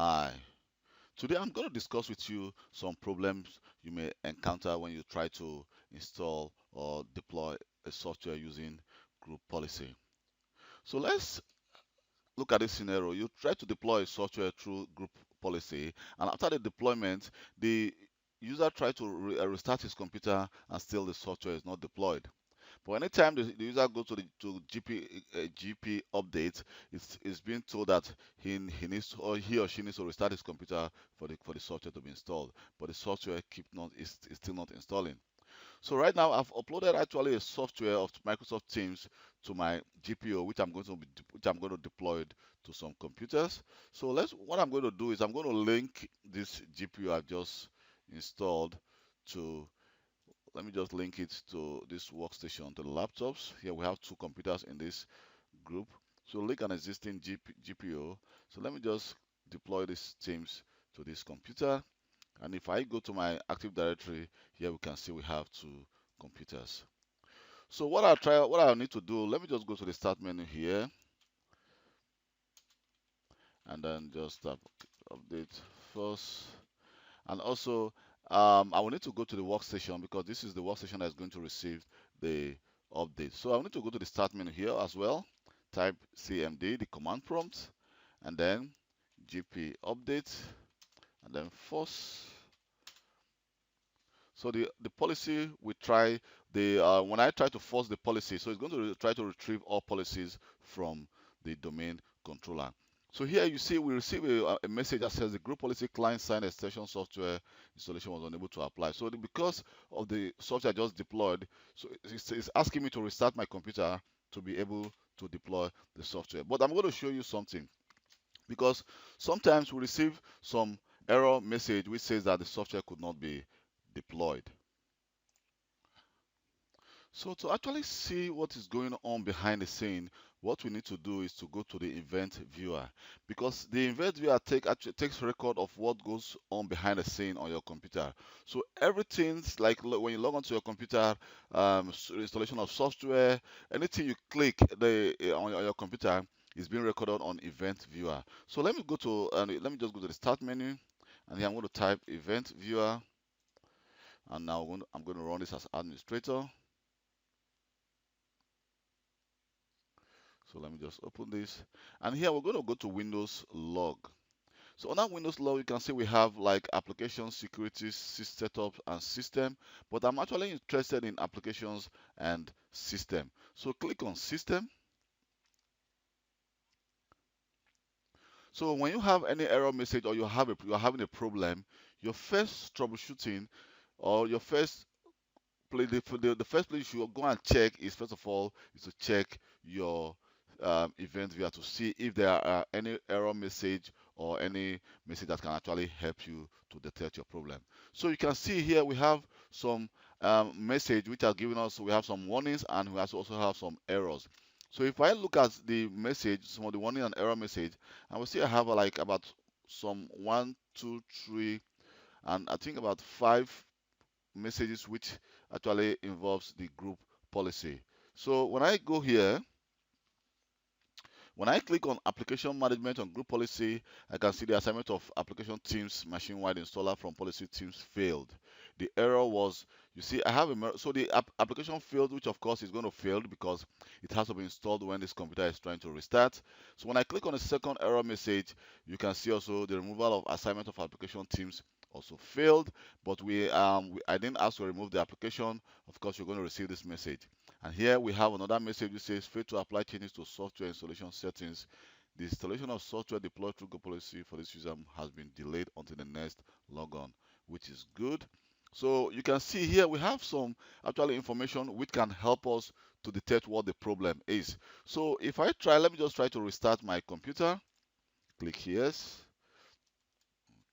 Hi. Today I'm going to discuss with you some problems you may encounter when you try to install or deploy a software using group policy. So let's look at this scenario. You try to deploy a software through group policy, and after the deployment, the user try to restart his computer and still the software is not deployed. But anytime the user goes to the GP update, it's being told that he needs to, or he or she needs to restart his computer for the software to be installed. But the software keep not is still not installing. So right now I've uploaded actually a software of Microsoft Teams to my GPO, which I'm going to deploy it to some computers. So what I'm going to do is I'm going to link this GPU I've just installed to let me just link it to this workstation, to the laptops. Here we have two computers in this group. So link an existing GPU. So let me just deploy these Teams to this computer. And if I go to my Active Directory, here we can see we have two computers. So what I'll need to do, let me just go to the Start menu here, and then just tap Update first. And also, I will need to go to the workstation because this is the workstation that is going to receive the update. So I will need to go to the Start menu here as well, type CMD, the command prompt, and then GP update, and then force. So the policy we try when I try to force the policy, so it's going to try to retrieve all policies from the domain controller. So here you see we receive a message that says the group policy client side extension software installation was unable to apply. So because of the software I just deployed, so it's asking me to restart my computer to be able to deploy the software. But I'm going to show you something because sometimes we receive some error message which says that the software could not be deployed. So to actually see what is going on behind the scene, what we need to do is to go to the event viewer, because the event viewer actually takes record of what goes on behind the scene on your computer. So everything's like when you log onto your computer, installation of software, anything you click on your computer is being recorded on event viewer. So let me let me just go to the start menu, and here I'm going to type event viewer, and now I'm going to run this as administrator. So let me just open this. And here we're going to go to Windows log. So on that Windows log, you can see we have like application security, setup, and system. But I'm actually interested in applications and system. So click on system. So when you have any error message or you're having a problem, your first troubleshooting or your first the first place you should go and check is first of all is to check your event viewer to see if there are any error message or any message that can actually help you to detect your problem. So you can see here we have some message which are giving us, we have some warnings and we also have some errors. So if I look at the message, some of the warning and error message, I will see I have like about some 1, 2, 3, and I think about 5 messages which actually involves the group policy. So when I go here, when I click on application management on group policy, I can see the assignment of application teams machine-wide installer from policy teams failed. The error was, you see, I have so the application failed, which of course is going to fail because it has to be installed when this computer is trying to restart. So when I click on the second error message, you can see also the removal of assignment of application teams also failed, but I didn't ask to remove the application. Of course, you're going to receive this message. And here we have another message which says fail to apply changes to software installation settings. The installation of software deployed through group policy for this user has been delayed until the next logon, which is good. So you can see here we have some actual information which can help us to detect what the problem is. So if let me just try to restart my computer. Click yes.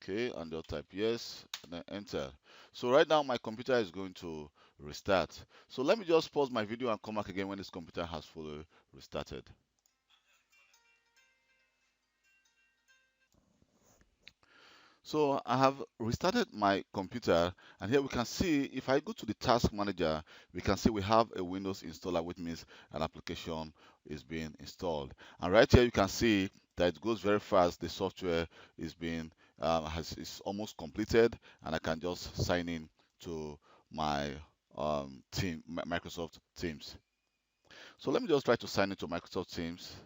Okay, and just type yes and then enter. So right now my computer is going to restart. So let me just pause my video and come back again when this computer has fully restarted. So I have restarted my computer, and here we can see if I go to the task manager, we can see we have a Windows installer, which means an application is being installed. And right here you can see that it goes very fast. The software is being is almost completed, and I can just sign in to my Microsoft Teams. So let me just try to sign into Microsoft Teams.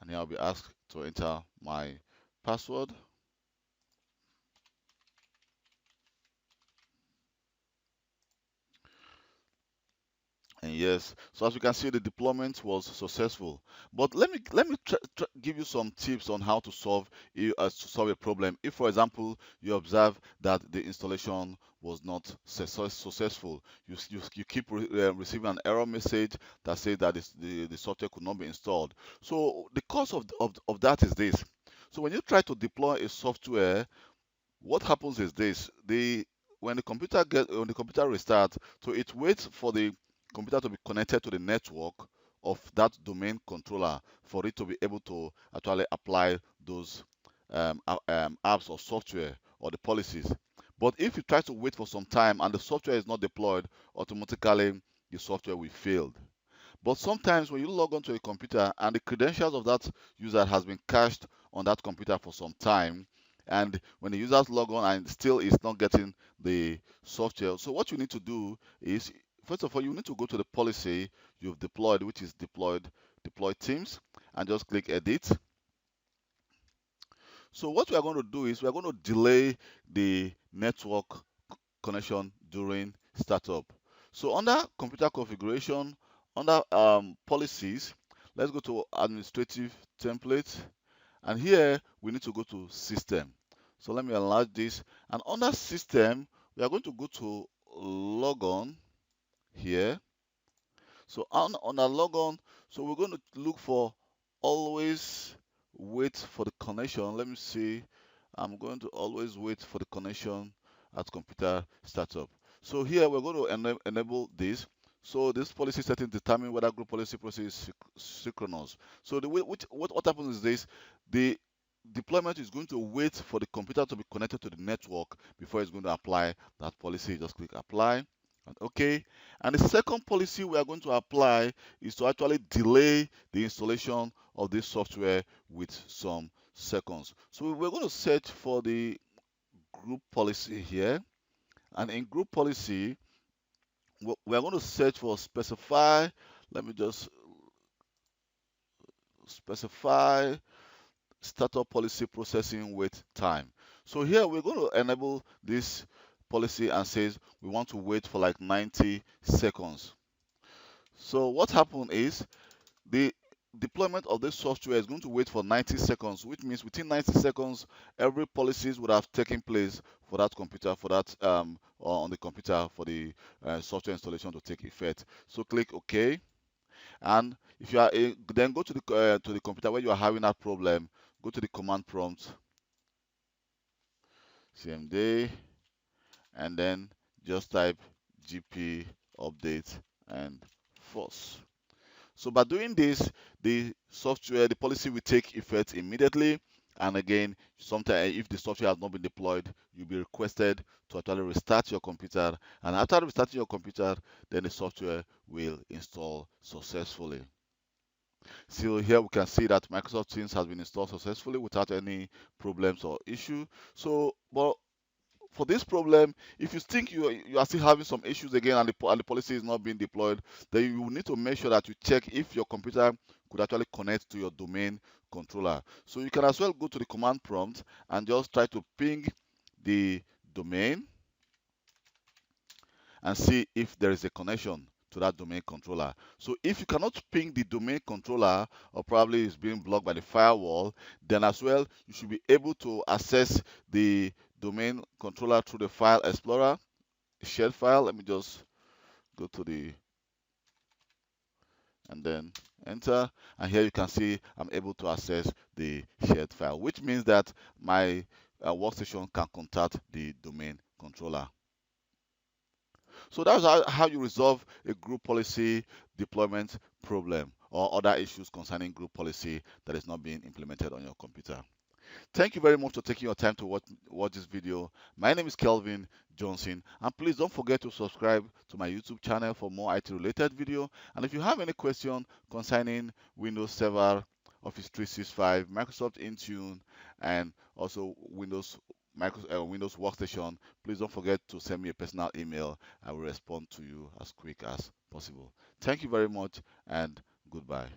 And here I'll be asked to enter my password. And yes, so as you can see, the deployment was successful. But let me give you some tips on how to solve a problem. If, for example, you observe that the installation was not successful, you keep receiving an error message that says that the software could not be installed. So the cause of that is this. So when you try to deploy a software, what happens is this: the when the computer restarts, so it waits for the computer to be connected to the network of that domain controller for it to be able to actually apply those apps or software or the policies. But if you try to wait for some time and the software is not deployed, automatically the software will fail. But sometimes when you log onto a computer and the credentials of that user has been cached on that computer for some time, and when the users log on and still is not getting the software, so what you need to do is, first of all, you need to go to the policy you've deployed, which is deploy teams, and just click edit. So what we are going to do is we are going to delay the network connection during startup. So under computer configuration, under policies, let's go to administrative template, and here we need to go to system. So let me enlarge this, and under system we are going to go to logon here. So on our logon, so we're going to look for always wait for the connection. Let me see. I'm going to always wait for the connection at computer startup. So here we're going to enable this. So this policy setting determine whether group policy process is synchronous. So the way what happens is this: the deployment is going to wait for the computer to be connected to the network before it's going to apply that policy. Just click apply and OK. And the second policy we are going to apply is to actually delay the installation of this software with some seconds. So we're going to search for the group policy here, and in group policy we're going to search for specify. Let me just specify startup policy processing wait time. So here we're going to enable this policy and says we want to wait for like 90 seconds. So what happened is the deployment of this software is going to wait for 90 seconds, which means within 90 seconds, every policies would have taken place for that computer, or on the computer for the software installation to take effect. So click OK, and if you are then go to the computer where you are having that problem. Go to the command prompt, cmd, and then just type gp update and force. So by doing this, the policy will take effect immediately. And again, sometimes if the software has not been deployed, you'll be requested to actually restart your computer. And after restarting your computer, then the software will install successfully. So here we can see that Microsoft Teams has been installed successfully without any problems or issue. So, but for this problem, if you think you are still having some issues again and the policy is not being deployed, then you will need to make sure that you check if your computer could actually connect to your domain controller. So you can as well go to the command prompt and just try to ping the domain and see if there is a connection to that domain controller. So if you cannot ping the domain controller, or probably it's being blocked by the firewall, then as well you should be able to access the domain controller through the file explorer, shared file. Let me just go to the and then enter, and here you can see I'm able to access the shared file, which means that my workstation can contact the domain controller. So that's how you resolve a group policy deployment problem or other issues concerning group policy that is not being implemented on your computer. Thank you very much for taking your time to watch this video. My name is Kelvin Johnson, and please don't forget to subscribe to my YouTube channel for more IT related video. And if you have any question concerning Windows Server, Office 365, Microsoft Intune, and also Windows Workstation, please don't forget to send me a personal email. I will respond to you as quick as possible. Thank you very much, and goodbye.